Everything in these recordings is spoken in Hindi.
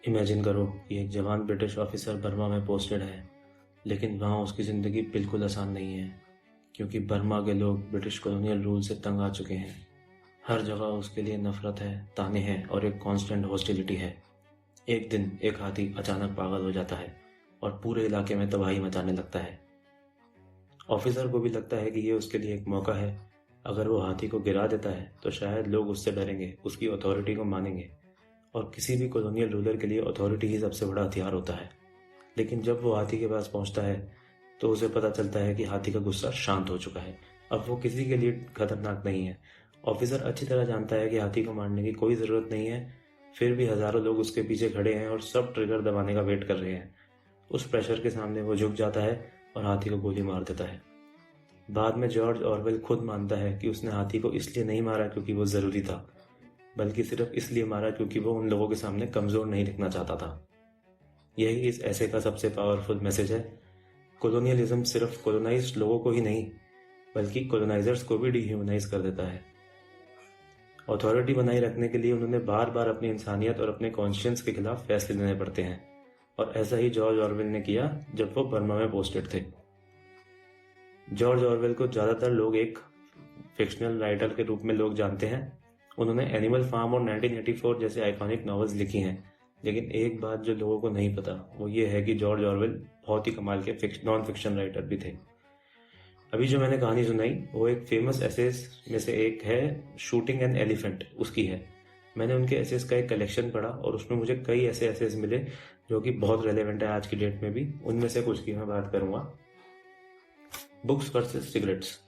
इमेजिन करो कि एक जवान ब्रिटिश ऑफिसर बर्मा में पोस्टेड है, लेकिन वहाँ उसकी ज़िंदगी बिल्कुल आसान नहीं है, क्योंकि बर्मा के लोग ब्रिटिश कॉलोनियल रूल से तंग आ चुके हैं। हर जगह उसके लिए नफरत है, ताने हैं और एक कांस्टेंट हॉस्टिलिटी है। एक दिन एक हाथी अचानक पागल हो जाता है और पूरे इलाके में तबाही मचाने लगता है। ऑफिसर को भी लगता है कि ये उसके लिए एक मौका है। अगर वो हाथी को गिरा देता है तो शायद लोग उससे डरेंगे, उसकी अथॉरिटी को मानेंगे, और किसी भी कॉलोनियल रूलर के लिए अथॉरिटी ही सबसे बड़ा हथियार होता है। लेकिन जब वो हाथी के पास पहुंचता है तो उसे पता चलता है कि हाथी का गुस्सा शांत हो चुका है। अब वो किसी के लिए खतरनाक नहीं है। ऑफिसर अच्छी तरह जानता है कि हाथी को मारने की कोई ज़रूरत नहीं है, फिर भी हज़ारों लोग उसके पीछे खड़े हैं और सब ट्रिगर दबाने का वेट कर रहे हैं। उस प्रेशर के सामने वो झुक जाता है और हाथी को गोली मार देता है। बाद में जॉर्ज ऑरवेल खुद मानता है कि उसने हाथी को इसलिए नहीं मारा क्योंकि वो ज़रूरी था, बल्कि सिर्फ इसलिए मारा क्योंकि वो उन लोगों के सामने कमज़ोर नहीं दिखना चाहता था। यही इस ऐसे का सबसे पावरफुल मैसेज है। कॉलोनियलिज्म सिर्फ कॉलोनाइज्ड लोगों को ही नहीं, बल्कि कॉलोनाइजर्स को भी डिह्यूमनाइज कर देता है। अथॉरिटी बनाए रखने के लिए उन्होंने बार बार अपनी इंसानियत और अपने कॉन्शियंस के खिलाफ फैसले लेने पड़ते हैं, और ऐसा ही जॉर्ज ऑरवेल ने किया जब वो बर्मा में पोस्टेड थे। जॉर्ज ऑरवेल को ज़्यादातर लोग एक फिक्शनल राइटर के रूप में लोग जानते हैं। उन्होंने एनिमल फार्म और 1984 जैसे आइकॉनिक नॉवेल्स लिखी हैं, लेकिन एक बात जो लोगों को नहीं पता वो ये है कि जॉर्ज ऑरवेल बहुत ही कमाल के नॉन फिक्शन राइटर भी थे। अभी जो मैंने कहानी सुनाई वो एक फेमस एसेस में से एक है, शूटिंग एन एलिफेंट, उसकी है। मैंने उनके एसेस का एक कलेक्शन पढ़ा और उसमें मुझे कई ऐसे एसेस मिले जो कि बहुत रेलेवेंट है आज की डेट में भी। उनमें से कुछ की मैं बात करूंगा। Books versus cigarettes.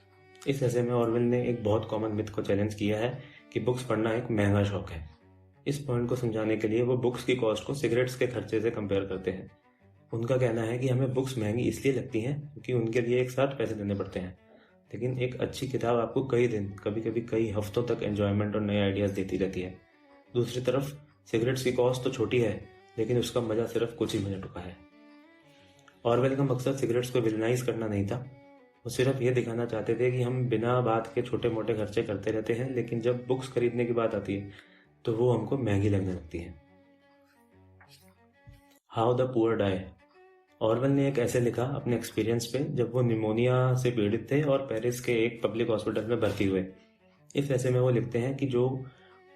इस ऐसे में ऑरवेल ने एक बहुत कॉमन मिथ को चैलेंज किया है कि बुक्स पढ़ना एक महंगा शौक है। इस पॉइंट को समझाने के लिए वो बुक्स की कॉस्ट को सिगरेट्स के खर्चे से कंपेयर करते हैं। उनका कहना है कि हमें बुक्स महंगी इसलिए लगती हैं क्योंकि उनके लिए एक साथ पैसे देने पड़ते हैं, लेकिन एक अच्छी किताब आपको कई दिन, कभी कभी कई हफ्तों तक एंजॉयमेंट और नए आइडियाज देती रहती है। दूसरी तरफ सिगरेट्स की कॉस्ट तो छोटी है, लेकिन उसका मजा सिर्फ कुछ ही मिनटों का है। ऑरवेल का मकसद सिगरेट्स को विलेनाइज करना नहीं था। वो सिर्फ ये दिखाना चाहते थे कि हम बिना बात के छोटे मोटे खर्चे करते रहते हैं, लेकिन जब बुक्स खरीदने की बात आती है तो वो हमको महंगी लगने लगती है। How the poor die. Orwell ने एक ऐसे लिखा अपने एक्सपीरियंस पे जब वो निमोनिया से पीड़ित थे और पेरिस के एक पब्लिक हॉस्पिटल में भर्ती हुए। इस ऐसे में वो लिखते हैं कि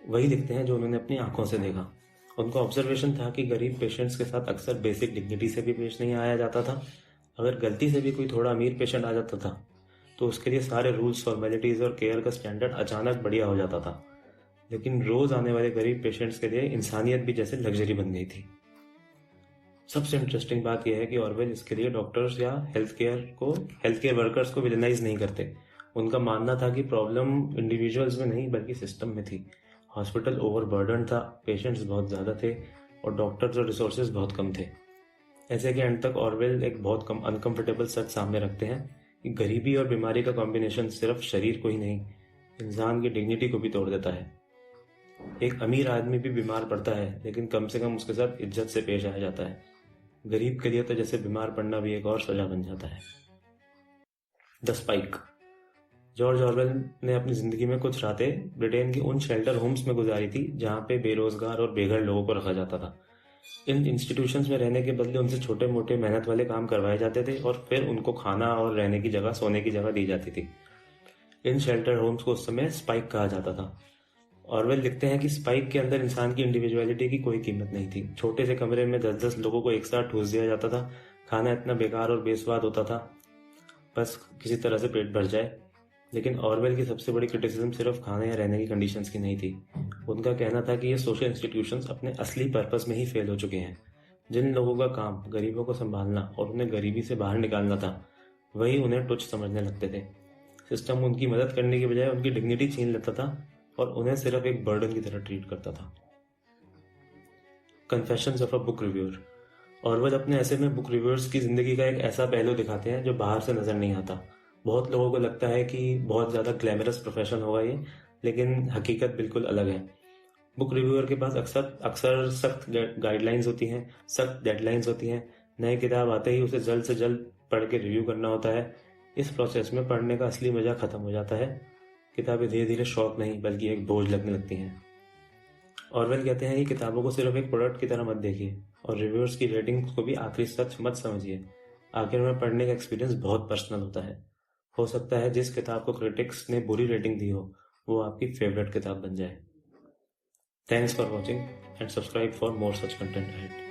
वही लिखते हैं जो उन्होंने अपनी आंखों से देखा। उनका ऑब्जर्वेशन था कि गरीब पेशेंट्स के साथ अक्सर बेसिक डिग्निटी से भी पेश नहीं आया जाता था। अगर गलती से भी कोई थोड़ा अमीर पेशेंट आ जाता था तो उसके लिए सारे रूल्स, फॉर्मेलिटीज और केयर का स्टैंडर्ड अचानक बढ़िया हो जाता था। लेकिन रोज आने वाले गरीब पेशेंट्स के लिए इंसानियत भी जैसे लग्जरी बन गई थी। सबसे इंटरेस्टिंग बात यह है कि ऑरवेल इसके लिए डॉक्टर्स या हेल्थ केयर वर्कर्स को विलेनाइज नहीं करते। उनका मानना था कि प्रॉब्लम इंडिविजुअल्स में नहीं बल्कि सिस्टम में थी। हॉस्पिटल ओवरबर्डन था, पेशेंट्स बहुत ज़्यादा थे और डॉक्टर्स और रिसोर्सेज बहुत कम थे। ऐसे के एंड तक ऑरवेल एक बहुत कम अनकंफर्टेबल सच सामने रखते हैं कि गरीबी और बीमारी का कॉम्बिनेशन सिर्फ शरीर को ही नहीं, इंसान की डिग्निटी को भी तोड़ देता है। एक अमीर आदमी भी बीमार पड़ता है, लेकिन कम से कम उसके साथ इज्जत से पेश आया जाता है। गरीब के लिए तो जैसे बीमार पड़ना भी एक और सजा बन जाता है। The spike. जॉर्ज ऑरवेल ने अपनी जिंदगी में कुछ रातें ब्रिटेन के उन शेल्टर होम्स में गुजारी थी जहां पे बेरोजगार और बेघर लोगों को रखा जाता था। इन इंस्टीट्यूशंस में रहने के बदले उनसे छोटे मोटे मेहनत वाले काम करवाए जाते थे और फिर उनको खाना और रहने की जगह, सोने की जगह दी जाती थी। इन शेल्टर होम्स को उस समय स्पाइक कहा जाता था। ऑरवेल लिखते हैं कि स्पाइक के अंदर इंसान की इंडिविजुअलिटी की कोई कीमत नहीं थी। छोटे से कमरे में 10-10 लोगों को एक साथ ठूस दिया जाता था। खाना इतना बेकार और बेस्वाद होता था, बस किसी तरह से पेट भर जाए। लेकिन ऑरवेल की सबसे बड़ी क्रिटिसिज्म सिर्फ खाने या रहने की कंडीशंस की नहीं थी। उनका कहना था कि ये सोशल इंस्टीट्यूशंस अपने असली पर्पस में ही फेल हो चुके हैं। जिन लोगों का काम गरीबों को संभालना और उन्हें गरीबी से बाहर निकालना था, वही उन्हें तुच्छ समझने लगते थे। सिस्टम उनकी मदद करने की बजाय उनकी डिग्निटी छीन लेता था और उन्हें सिर्फ एक बर्डन की तरह ट्रीट करता था। Confessions of a book reviewer. Orwell अपने ऐसे में बुक रिव्यूअर्स की जिंदगी का एक ऐसा पहलू दिखाते हैं जो बाहर से नजर नहीं आता। बहुत लोगों को लगता है कि बहुत ज्यादा ग्लैमरस प्रोफेशन होगा ये, लेकिन हकीकत बिल्कुल अलग है। बुक रिव्यूअर के पास अक्सर सख्त गाइडलाइंस होती हैं, सख्त डेडलाइंस होती हैं। नई किताब आते ही उसे जल्द से जल्द पढ़ के रिव्यू करना होता है। इस प्रोसेस में पढ़ने का असली मजा खत्म हो जाता है। किताबें धीरे धीरे शौक नहीं बल्कि एक बोझ लगने लगती हैं। ऑरवेल कहते हैं कि किताबों को सिर्फ एक प्रोडक्ट की तरह मत देखिए और रिव्यूअर्स की रेटिंग्स को भी आखिरी सच मत समझिए। आखिर में पढ़ने का एक्सपीरियंस बहुत पर्सनल होता है। हो सकता है जिस किताब को क्रिटिक्स ने बुरी रेटिंग दी हो वो आपकी फेवरेट किताब बन जाए। Thanks for watching and subscribe for more such content ahead.